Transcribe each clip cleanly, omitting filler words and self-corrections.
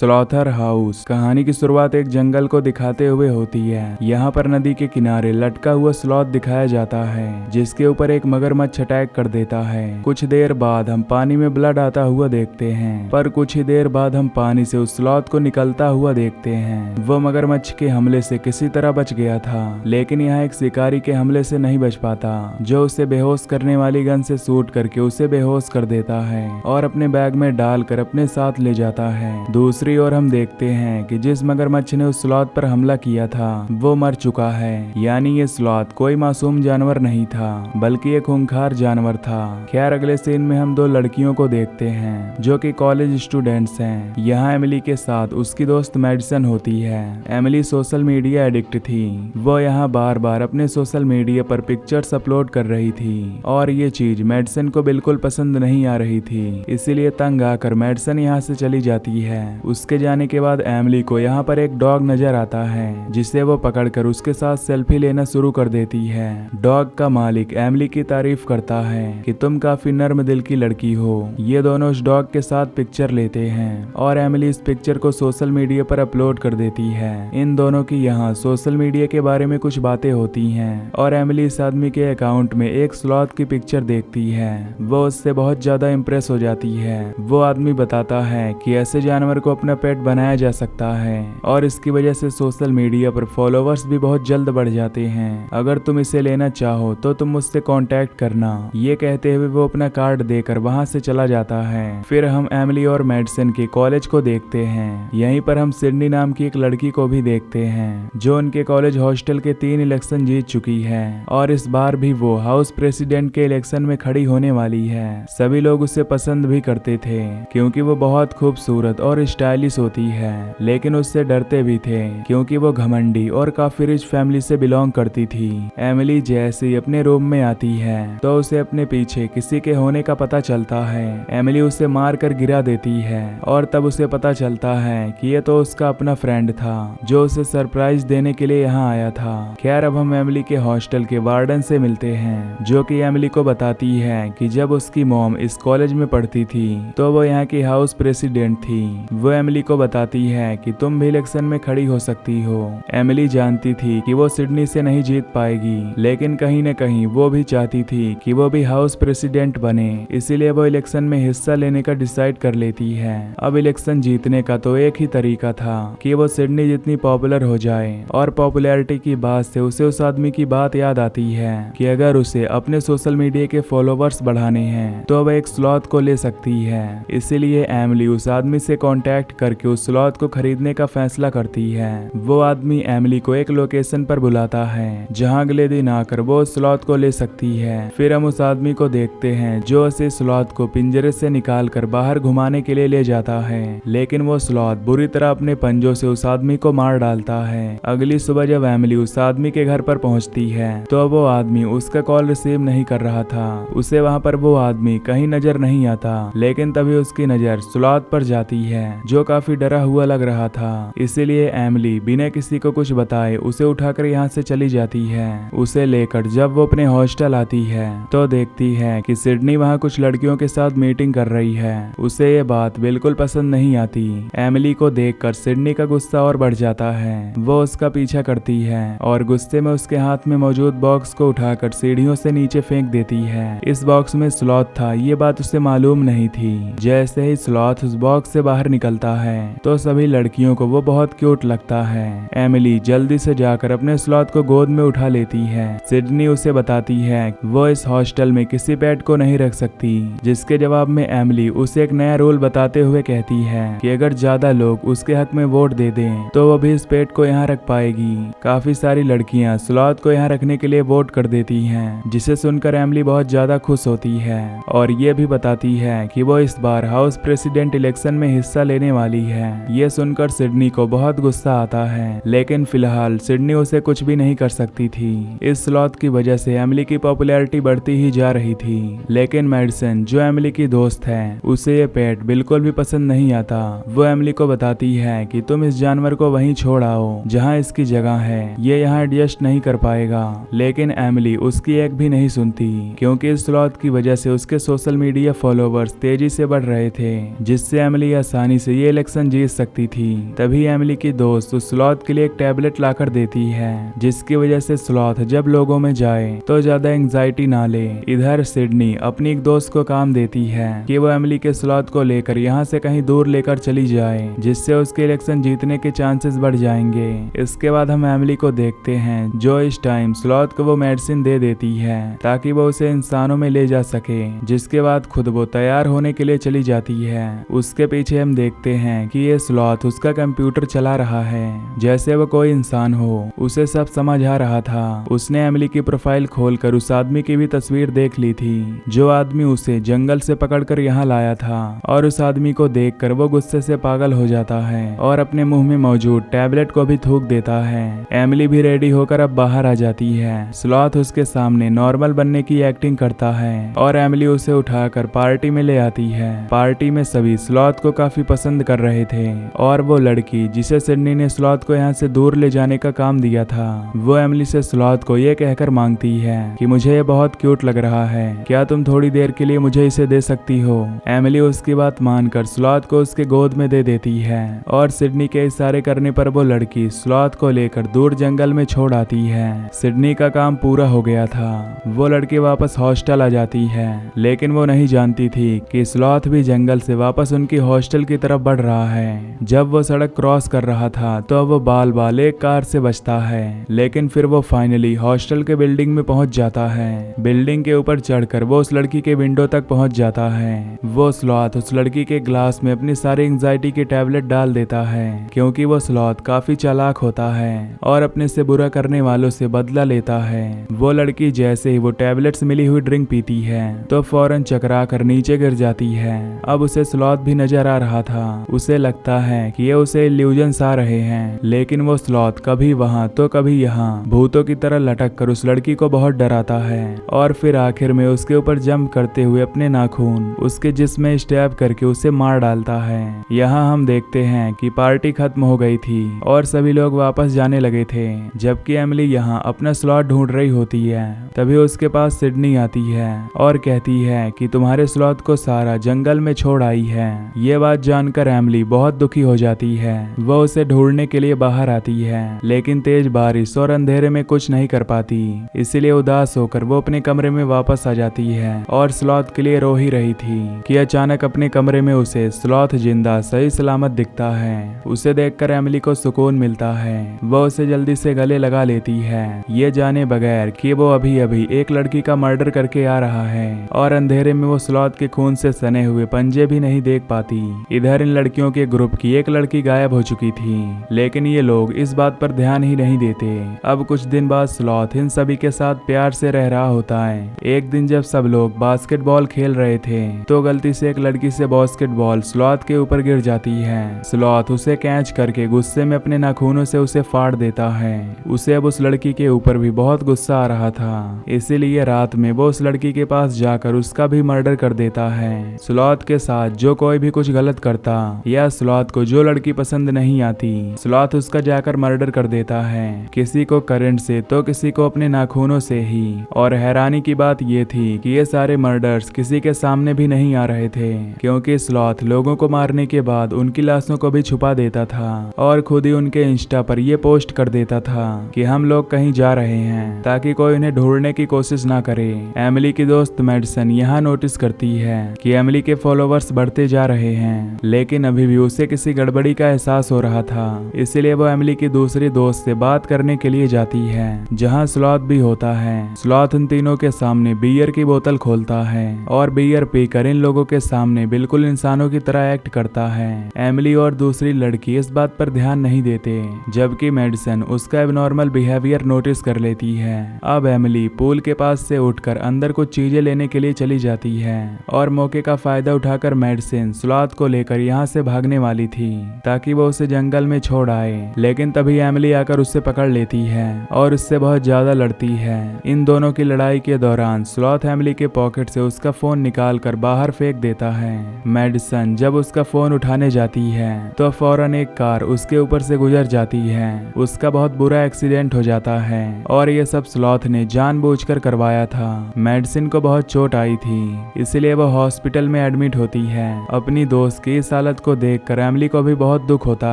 स्लॉथर house. कहानी की शुरुआत एक जंगल को दिखाते हुए होती है। यहाँ पर नदी के किनारे लटका हुआ स्लॉथ दिखाया जाता है, जिसके ऊपर एक मगरमच्छ अटैक कर देता है। कुछ देर बाद हम पानी में ब्लड आता हुआ देखते हैं, पर कुछ ही देर बाद हम पानी से उस स्लॉथ को निकलता हुआ देखते हैं। वो मगरमच्छ के हमले से किसी तरह बच गया था, लेकिन यहाँ एक शिकारी के हमले से नहीं बच पाता, जो उसे बेहोश करने वाली गन से शूट करके उसे बेहोश कर देता है और अपने बैग में डालकर अपने साथ ले जाता है। दूसरी ओर हम देखते हैं कि जिस मगरमच्छ ने उस स्लॉथ पर हमला किया था वो मर चुका है, यानी ये स्लॉथ कोई मासूम जानवर नहीं था, बल्कि एक खूंखार जानवर था। खैर, अगले सीन में हम दो लड़कियों को देखते हैं जो कि कॉलेज स्टूडेंट्स हैं। यहाँ एमिली के साथ उसकी दोस्त मेडिसन होती है। एमिली सोशल मीडिया एडिक्ट थी। वो यहाँ बार बार अपने सोशल मीडिया पर पिक्चर्स अपलोड कर रही थी और ये चीज मेडिसन को बिल्कुल पसंद नहीं आ रही थी, इसीलिए तंग आकर मेडिसन यहाँ से चली जाती है। उसके जाने के बाद एमिली को यहाँ पर एक डॉग नजर आता है, जिसे वो पकड़कर उसके साथ सेल्फी लेना शुरू कर देती है। डॉग का मालिक एमिली की तारीफ करता है कि तुम काफी नर्म दिल की लड़की हो। ये दोनों उस डॉग के साथ पिक्चर लेते हैं और एमिली इस पिक्चर को सोशल मीडिया पर अपलोड कर देती है। इन दोनों की यहाँ सोशल मीडिया के बारे में कुछ बातें होती हैं और एमिली इस आदमी के अकाउंट में एक स्लॉथ की पिक्चर देखती है। वो उससे बहुत ज्यादा इम्प्रेस हो जाती है। वो आदमी बताता है कि ऐसे जानवर को अपना पेट बनाया जा सकता है और इसकी वजह से सोशल मीडिया पर फॉलोवर्स भी बहुत जल्द बढ़ जाते हैं। अगर तुम इसे लेना चाहो तो तुम मुझसे कांटेक्ट करना। ये कहते हुए वो अपना कार्ड देकर वहां से चला जाता है। फिर हम एमिली और मेडिसन के कॉलेज को देखते हैं। यहीं पर हम सिडनी नाम की एक लड़की को भी देखते हैं, जो उनके कॉलेज हॉस्टल के 3 इलेक्शन जीत चुकी है और इस बार भी वो हाउस प्रेसिडेंट के इलेक्शन में खड़ी होने वाली है। सभी लोग उसे पसंद भी करते थे क्योंकि वो बहुत खूबसूरत और स्टाइलिश होती है, लेकिन उससे डरते भी थे क्योंकि वो घमंडी और काफी रिच फैमिली से बिलोंग करती थी। एमिली जैसे ही अपने रूम में आती है तो उसे अपने पीछे किसी के होने का पता चलता है। एमिली उसे मार कर गिरा देती है और तब उसे पता चलता है कि ये तो उसका अपना फ्रेंड था, जो उसे सरप्राइज देने के लिए यहाँ आया था। खैर, अब हम एमिली के हॉस्टल के वार्डन से मिलते हैं, जो कि एमिली को बताती है कि जब उसकी मॉम इस कॉलेज में पढ़ती थी तो वो यहाँ की हाउस प्रेसिडेंट थी। वो एमिली को बताती है कि तुम भी इलेक्शन में खड़ी हो सकती हो। एमिली जानती थी कि वो सिडनी से नहीं जीत पाएगी, लेकिन कहीं न कहीं वो भी चाहती थी कि वो भी हाउस प्रेसिडेंट बने, इसीलिए वो इलेक्शन में हिस्सा लेने का डिसाइड कर लेती है। अब इलेक्शन जीतने का तो एक ही तरीका था कि वो सिडनी जितनी पॉपुलर हो जाए, और पॉपुलैरिटी की बात से उसे उस आदमी की बात याद आती है कि अगर उसे अपने सोशल मीडिया के फॉलोवर्स बढ़ाने हैं तो वह एक स्लॉथ को ले सकती है। इसीलिए एमिली उस आदमी से कांटेक्ट करके उस स्लॉथ को खरीदने का फैसला करती है। वो आदमी एमिली को एक लोकेशन पर बुलाता है जहां अगले दिन आकर वो उस स्लॉथ को ले सकती है। फिर हम उस आदमी को देखते हैं जो उसे स्लॉथ को पिंजरे से निकाल कर बाहर घुमाने के लिए ले जाता है, लेकिन वो स्लॉथ बुरी तरह अपने पंजों से उस आदमी को मार डालता है। अगली सुबह जब एमिली उस आदमी के घर पर पहुंचती है तो वो आदमी उसका कॉल रिसीव नहीं कर रहा था। उसे वहां पर वो आदमी कहीं नजर नहीं आता, लेकिन तभी उसकी नजर स्लॉथ पर जाती है जो काफी डरा हुआ लग रहा था। इसीलिए एमिली बिना किसी को कुछ बताए उसे उठाकर यहाँ से चली जाती है। उसे लेकर जब वो अपने हॉस्टल आती है तो देखती है कि सिडनी वहाँ कुछ लड़कियों के साथ मीटिंग कर रही है। उसे ये बात बिल्कुल पसंद नहीं आती। एमिली को देखकर सिडनी का गुस्सा और बढ़ जाता है। वो उसका पीछा करती है और गुस्से में उसके हाथ में मौजूद बॉक्स को उठाकर सीढ़ियों से नीचे फेंक देती है। इस बॉक्स में स्लॉथ था, ये बात उसे मालूम नहीं थी। जैसे ही स्लॉथ उस बॉक्स से बाहर निकलता है तो सभी लड़कियों को वो बहुत क्यूट लगता है। एमिली जल्दी से जाकर अपने स्लॉथ को गोद में उठा लेती है। सिडनी उसे बताती है वो इस हॉस्टल में किसी पेट को नहीं रख सकती, जिसके जवाब में एमिली उसे एक नया रूल बताते हुए कहती है कि अगर ज्यादा लोग उसके हक में वोट दे दें तो वो भी इस पेट को यहाँ रख पाएगी। काफी सारी लड़कियां स्लॉथ को यहाँ रखने के लिए वोट कर देती हैं, जिसे सुनकर एमिली बहुत ज्यादा खुश होती है और ये भी बताती है कि वो इस बार हाउस प्रेसिडेंट इलेक्शन में हिस्सा लेने वाली है। ये सुनकर सिडनी को बहुत गुस्सा आता है, लेकिन फिलहाल सिडनी उसे कुछ भी नहीं कर सकती थी। इस स्लॉथ की वजह से एमिली की पॉपुलैरिटी बढ़ती ही जा रही थी, लेकिन मेडिसन जो एमिली की दोस्त है उसे ये पेट बिल्कुल भी पसंद नहीं आता। वो एमिली को बताती है कि तुम इस जानवर को वहीं छोड़ आओ जहाँ इसकी जगह है, ये यहाँ एडजस्ट नहीं कर पाएगा। लेकिन एमिली उसकी एक भी नहीं सुनती क्योंकि इस स्लॉथ की वजह से उसके सोशल मीडिया फॉलोवर्स तेजी से बढ़ रहे थे, जिससे एमिली आसानी से ये इलेक्शन जीत सकती थी। तभी एमिली की दोस्त उस स्लॉथ के लिए एक टैबलेट लाकर देती है, जिसकी वजह से स्लॉथ जब लोगों में जाए तो ज्यादा एंग्जाइटी ना ले। इधर सिडनी अपनी एक दोस्त को काम देती है कि वो एमिली के स्लॉथ को लेकर यहाँ से कहीं दूर लेकर चली जाए, जिससे उसके इलेक्शन जीतने के चांसेस बढ़ जाएंगे। इसके बाद हम एमिली को देखते हैं जो इस टाइम स्लॉथ को वो मेडिसिन दे देती है ताकि वो उसे इंसानों में ले जा सके, जिसके बाद खुद वो तैयार होने के लिए चली जाती है। उसके पीछे हम देखते हैं कि ये स्लॉथ उसका कंप्यूटर चला रहा है जैसे वो कोई इंसान हो, उसे सब समझ आ रहा था। उसने एमिली की प्रोफाइल खोलकर उस आदमी की भी तस्वीर देख ली थी जो आदमी उसे जंगल से पकड़कर यहाँ लाया था, और उस आदमी को देखकर वो गुस्से से पागल हो जाता है और अपने मुंह में मौजूद टैबलेट को भी थूक देता है। एमिली भी रेडी होकर अब बाहर आ जाती है। स्लॉथ उसके सामने नॉर्मल बनने की एक्टिंग करता है और एमिली उसे उठाकर पार्टी में ले आती है। पार्टी में सभी स्लॉथ को काफी पसंद कर रहे थे और वो लड़की जिसे सिडनी ने स्लॉथ को यहाँ से दूर ले जाने का काम दिया था, वो एमिली से स्लॉथ को ये कहकर मांगती है कि मुझे ये बहुत क्यूट लग रहा है, क्या तुम थोड़ी देर के लिए मुझे इसे दे सकती हो। एमिली उसकी बात मानकर स्लॉथ को उसके गोद में दे देती है और सिडनी के इशारे करने पर वो लड़की स्लॉथ को लेकर दूर जंगल में छोड़ आती है। सिडनी का काम पूरा हो गया था। वो लड़की वापस हॉस्टल आ जाती है, लेकिन वो नहीं जानती थी कि स्लॉथ भी जंगल से वापस उनकी हॉस्टल की तरफ बढ़ रहा है। जब वो सड़क क्रॉस कर रहा था तो वो बाल बाल एक कार से बचता है, लेकिन फिर वो फाइनली हॉस्टल के बिल्डिंग में पहुंच जाता है। बिल्डिंग के ऊपर चढ़कर वो उस लड़की के विंडो तक पहुंच जाता है। वो स्लॉथ उस लड़की के ग्लास में अपनी सारी एंग्जाइटी की टैबलेट डाल देता है, क्योंकि वो स्लॉथ काफी चालाक होता है और अपने से बुरा करने वालों से बदला लेता है। वो लड़की जैसे ही वो टैबलेट्स मिली हुई ड्रिंक पीती है तो फौरन चकरा कर नीचे गिर जाती है। अब उसे स्लॉथ भी नजर आ रहा था। उसे लगता है कि ये उसे इल्यूजन्स आ रहे हैं, लेकिन वो स्लॉथ कभी वहां तो कभी यहाँ भूतों की तरह लटक कर उस लड़की को बहुत डराता है और फिर आखिर में उसके ऊपर जंप करते हुए अपने नाखून उसके जिस्म में स्टैब करके उसे मार डालता है। यहाँ हम देखते हैं कि पार्टी खत्म हो गई थी और सभी लोग वापस जाने लगे थे, जबकि एमिली यहाँ अपना स्लॉट ढूंढ रही होती है। तभी उसके पास सिडनी आती है और कहती है कि तुम्हारे स्लॉट को सारा जंगल में छोड़ आई है। ये बात जानकर एमिली बहुत दुखी हो जाती है। वो उसे ढूंढने के लिए बाहर आती है, लेकिन तेज बारिश और अंधेरे में कुछ नहीं कर पाती। इसलिए उदास होकर वो अपने कमरे में वापस आ जाती है और स्लॉथ के लिए रो ही रही थी कि अचानक अपने कमरे में उसे स्लॉथ जिंदा सही सलामत दिखता है। उसे देखकर एमिली को सुकून मिलता है। वो उसे जल्दी से गले लगा लेती है, ये जाने बगैर कि वो अभी अभी एक लड़की का मर्डर करके आ रहा है और अंधेरे में वो स्लॉथ के खून से सने हुए पंजे भी नहीं देख पाती। इधर इन लड़कियों के ग्रुप की एक लड़की गायब हो चुकी थी, लेकिन ये लोग इस बात पर ध्यान ही नहीं देते। अब कुछ दिन बाद स्लॉथ इन सभी के साथ प्यार से रह रहा होता है। एक दिन जब सब लोग बास्केटबॉल खेल रहे थे तो गलती से एक लड़की से बास्केटबॉल स्लॉथ के ऊपर गिर जाती है। स्लॉथ उसे कैच करके गुस्से में अपने नाखूनों से उसे फाड़ देता है। उसे अब उस लड़की के ऊपर भी बहुत गुस्सा आ रहा था, इसीलिए रात में वो उस लड़की के पास जाकर उसका भी मर्डर कर देता है। स्लॉथ के साथ जो कोई भी कुछ गलत करता या स्लॉथ को जो लड़की पसंद नहीं आती, स्लॉथ उसका जाकर मर्डर कर देता है, किसी को करंट से तो किसी को अपने नाखूनों से ही। और हैरानी की बात ये थी कि ये सारे मर्डर्स किसी के सामने भी नहीं आ रहे थे, क्योंकि स्लॉथ लोगों को मारने के बाद उनकी लाशों को भी छुपा देता था और खुद ही उनके इंस्टा पर ये पोस्ट कर देता था कि हम लोग कहीं जा रहे हैं, ताकि कोई उन्हें ढूंढने की कोशिश ना करे। एमिली की दोस्त मेडिसन यहाँ नोटिस करती है कि एमिली के फॉलोवर्स बढ़ते जा रहे हैं, लेकिन अभी भी उसे किसी गड़बड़ी का एहसास हो रहा था। इसलिए वो एमिली की दूसरी दोस्त से बात करने के लिए जाती है, जहाँ स्लॉथ भी होता है। स्लॉथ उन तीनों के सामने बियर की बोतल खोलता है और बियर पीकर इन लोगों के सामने बिल्कुल इंसानों की तरह एक्ट करता है। एमिली और दूसरी लड़की इस बात पर ध्यान नहीं देते, जबकि मेडिसन उसका एबनॉर्मल बिहेवियर नोटिस कर लेती है। अब एमिली पूल के पास से उठकर अंदर कुछ चीजें लेने के लिए चली जाती है और मौके का फायदा उठाकर मेडिसन स्लॉथ को लेकर यहाँ से भागने वाली थी ताकि वो उसे जंगल में छोड़ आए, लेकिन तभी एमिली आकर उससे पकड़ लेती है और उससे बहुत ज्यादा लड़ती है। इन दोनों की लड़ाई के दौरान स्लॉथ एमिली के पॉकेट से उसका फोन निकाल कर बाहर फेंक देता है। मेडिसन जब उसका फोन उठाने जाती है तो फौरन एक कार उसके ऊपर से गुजर जाती है। उसका बहुत बुरा एक्सीडेंट हो जाता है और ये सब स्लॉथ ने जानबूझकर करवाया था। मेडिसन को बहुत चोट आई थी, इसलिए वो हॉस्पिटल में एडमिट होती है। अपनी दोस्त की इस हालत हालत को देखकर एमिली को भी बहुत दुख होता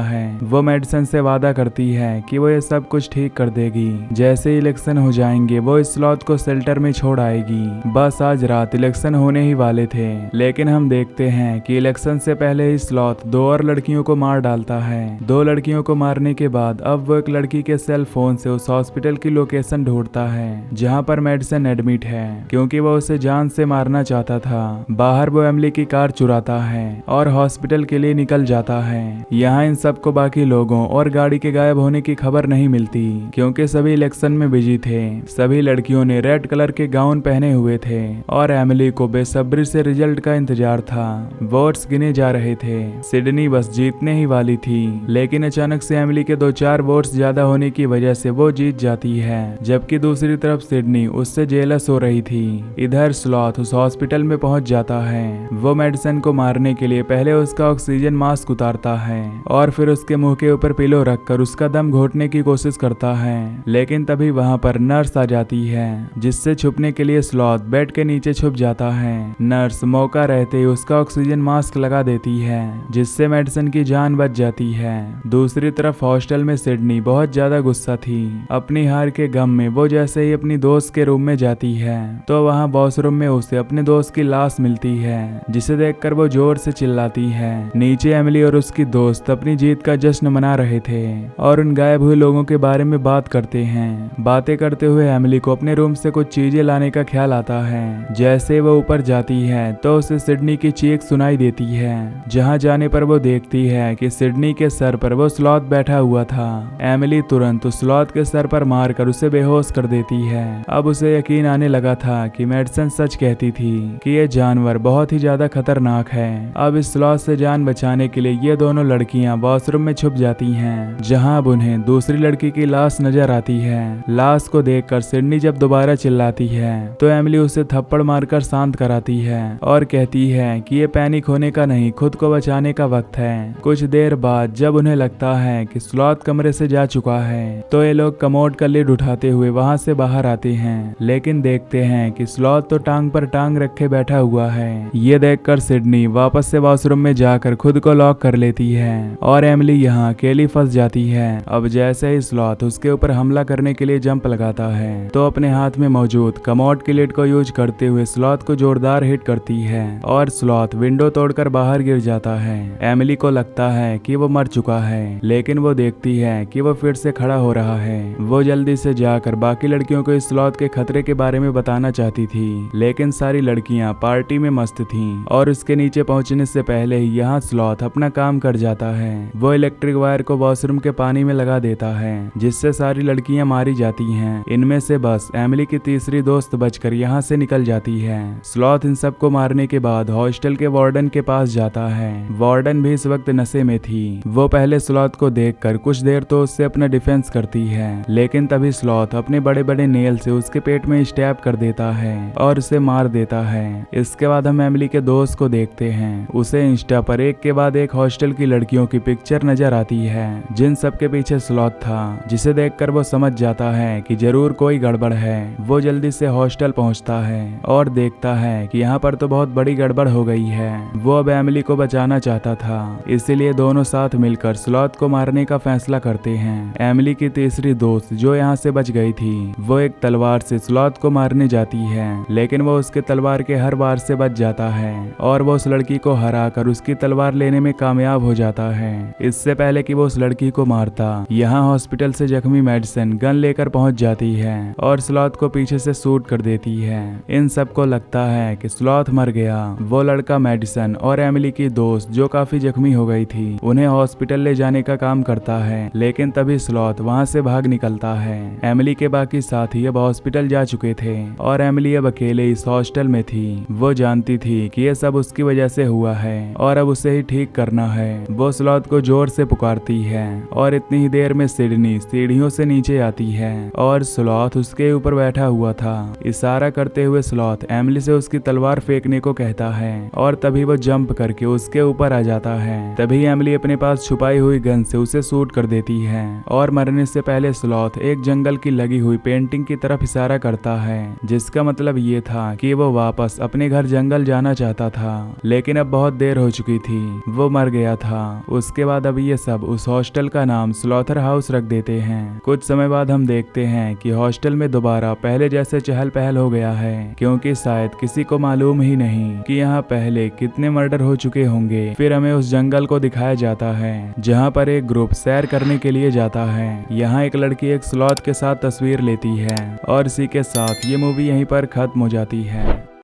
है। वो मेडिसन से वादा करती है कि वो ये सब कुछ ठीक कर देगी। जैसे ही इलेक्शन हो जाएंगे वो इस स्लॉथ को शेल्टर में छोड़ आएगी। बस आज रात इलेक्शन होने ही वाले थे, लेकिन हम देखते हैं कि इलेक्शन से पहले ही स्लॉथ 2 और लड़कियों को मार डालता है। 2 लड़कियों को मारने के बाद अब वो एक लड़की के सेल फोन से उस हॉस्पिटल की लोकेशन ढूंढता है जहां पर मेडिसन एडमिट है, क्योंकि वो उसे जान से मारना चाहता था। बाहर वो एमिली की कार चुराता है और हॉस्पिटल के लिए निकल जाता है। यहाँ इन सबको बाकी लोगों और गाड़ी के गायब होने की खबर नहीं मिलती, क्योंकि सभी इलेक्शन में बिजी थे। सभी लड़कियों ने रेड कलर के गाउन पहने हुए थे और एमिली को बेसब्री से रिजल्ट का इंतजार था। वोट्स गिने जा रहे थे। सिडनी बस जीतने ही वाली थी, लेकिन अचानक से एमिली के 2-4 वोट्स ज्यादा होने की वजह से वो जीत जाती है, जबकि दूसरी तरफ सिडनी उससे जेलस हो रही थी। इधर स्लॉथ उस हॉस्पिटल में पहुंच जाता है। वो मेडिसन को मारने के लिए पहले उसका ऑक्सीजन मास्क उतारता है और फिर उसके मुंह के ऊपर पिलो रखकर उसका दम घोटने की कोशिश करता है, लेकिन तभी वहां पर नर्स आ जाती है, जिससे छुपने के लिए स्लॉथ बेड के नीचे छुप जाता है। नर्स मौका रहते ही उसका ऑक्सीजन मास्क लगा देती है, जिससे मेडिसन की जान बच जाती है। दूसरी तरफ हॉस्टल में सिडनी बहुत ज्यादा गुस्सा थी। अपनी हार के गम में वो जैसे ही अपनी दोस्त के रूम में जाती है तो वहाँ वॉशरूम में उसे अपने दोस्त की लाश मिलती है, जिसे देखकर वो जोर से चिल्लाती है। नीचे एमिली और उसकी दोस्त अपनी जीत का जश्न मना रहे थे और उन गायब हुए लोगों के बारे में बात करते हैं। बातें करते हुए एमिली को अपने रूम से कुछ चीजें लाने का ख्याल आता है। जैसे वो ऊपर जाती है तो उसे सिडनी की चीख सुनाई देती है। जहाँ जाने पर वो देखती है कि सिडनी के सर पर वो स्लॉथ बैठा हुआ था। एमिली तुरंत उस स्लॉथ के सर पर मारकर उसे बेहोश कर देती है। अब उसे यकीन आने लगा था कि मेडिसन सच कहती थी कि ये जानवर बहुत ही ज्यादा खतरनाक है। अब इस स्लॉथ से जान बचाने के लिए ये दोनों लड़कियां वॉशरूम में छुप जाती हैं, जहां अब उन्हें दूसरी लड़की की लाश नजर आती है। लाश को देखकर सिडनी जब दोबारा चिल्लाती है तो एमिली उसे थप्पड़ मारकर शांत कराती है और कहती है कि ये पैनिक होने का नहीं, खुद को बचाने का वक्त है। कुछ देर बाद जब उन्हें लगता है कि स्लॉथ कमरे से जा चुका है तो ये लोग कमोड का लिड उठाते हुए वहां से बाहर आते हैं, लेकिन देखते हैं कि स्लॉथ तो टांग पर टांग रखे बैठा हुआ है। ये देखकर सिडनी वापस से वॉशरूम में जाकर खुद को लॉक कर लेती है और एमिली यहाँ अकेली फंस जाती है। अब जैसे ही स्लॉथ उसके ऊपर हमला करने के लिए जंप लगाता है तो अपने हाथ में मौजूद कमोड के लिड को यूज करते हुए स्लॉथ को जोरदार हिट करती है और स्लॉथ विंडो तोड़कर बाहर गिर जाता है। एमिली को लगता है कि वो मर चुका है, लेकिन वो देखती है कि वो फिर से खड़ा हो रहा है। वो जल्दी से जाकर बाकी लड़कियों को इस स्लॉथ के खतरे के बारे में बताना चाहती थी, लेकिन सारी लड़कियां पार्टी में मस्त थीं और उसके नीचे पहुंचने से पहले ही यहाँ स्लॉथ अपना काम कर जाता है। वो इलेक्ट्रिक वायर को वॉशरूम के पानी में लगा देता है, जिससे सारी लड़कियां मारी जाती हैं। इनमें से बस एमिली की तीसरी दोस्त बचकर यहाँ से निकल जाती है। स्लॉथ इन सबको मारने के बाद हॉस्टल के वार्डन के पास जाता है। वार्डन भी इस वक्त नशे में थी। वो पहले स्लॉथ को देखकर कुछ देर तो उससे अपना डिफेंस करती है, लेकिन तभी स्लॉथ अपने बड़े बड़े नेल से उसके पेट में स्टैब कर देता है और उसे मार देता है। इसके बाद हम एमिली के दोस्त को देखते हैं। उसे इंस्टा पर एक के बाद एक हॉस्टल की लड़कियों की पिक्चर नजर आती है, जिन सबके पीछे स्लॉथ था, जिसे देखकर वो समझ जाता है कि जरूर कोई गड़बड़ है। वो जल्दी से हॉस्टल पहुंचता है और देखता है कि यहाँ पर तो बहुत बड़ी गड़बड़ हो गई है। वो अब एमिली को बचाना चाहता था, इसीलिए दोनों साथ मिलकर स्लॉथ को मारने का फैसला करते हैं। एमिली की तीसरी दोस्त जो यहाँ से बच गई थी, वो एक तलवार से स्लॉथ को मारने जाती है, लेकिन वो उसके तलवार के हर वार से बच जाता है और वो उस लड़की को हराकर उसकी तलवार लेने में कामयाब हो जाता है। इससे पहले कि वो उस लड़की को मारता, यहाँ हॉस्पिटल से जख्मी मेडिसन गन लेकर पहुंच जाती है और स्लॉथ को पीछे से शूट कर देती है। इन सबको लगता है कि स्लॉथ मर गया। वो लड़का मेडिसन और एमिली की दोस्त जो काफी जख्मी हो गई थी, उन्हें हॉस्पिटल ले जाने का काम करता है, लेकिन तभी स्लॉथ वहाँ से भाग निकलता है। एमिली के बाकी साथी अब हॉस्पिटल जा चुके थे और एमिली अब अकेले इस हॉस्टल में थी। वो जानती थी कि ये सब उसकी वजह से हुआ है और अब उसे ही ठीक करना है। वो स्लॉथ को जोर से पुकारती है और इतनी ही देर में सिडनी सीढ़ियों से नीचे आती है और स्लॉथ उसके ऊपर बैठा हुआ था। इशारा करते हुए स्लॉथ एमिली से उसकी तलवार फेंकने को कहता है और तभी वो जंप करके उसके ऊपर आ जाता है। तभी एमिली अपने पास छुपाई हुई गन से उसे शूट कर देती है और मरने से पहले स्लॉथ एक जंगल की लगी हुई पेंटिंग की तरफ इशारा करता है, जिसका मतलब ये था कि वो वापस अपने घर जंगल जाना चाहता था, लेकिन अब बहुत देर हो चुकी थी वो मर गया था। उसके बाद अब ये सब उस हॉस्टल का नाम स्लॉथर हाउस रख देते हैं। कुछ समय बाद हम देखते हैं कि हॉस्टल में दोबारा पहले जैसे चहल पहल हो गया है, क्योंकि शायद किसी को मालूम ही नहीं कि यहाँ पहले कितने मर्डर हो चुके होंगे। फिर हमें उस जंगल को दिखाया जाता है जहाँ पर एक ग्रुप सैर करने के लिए जाता है। यहाँ एक लड़की एक स्लॉथ के साथ तस्वीर लेती है और इसी के साथ ये मूवी यहीं पर खत्म हो जाती है।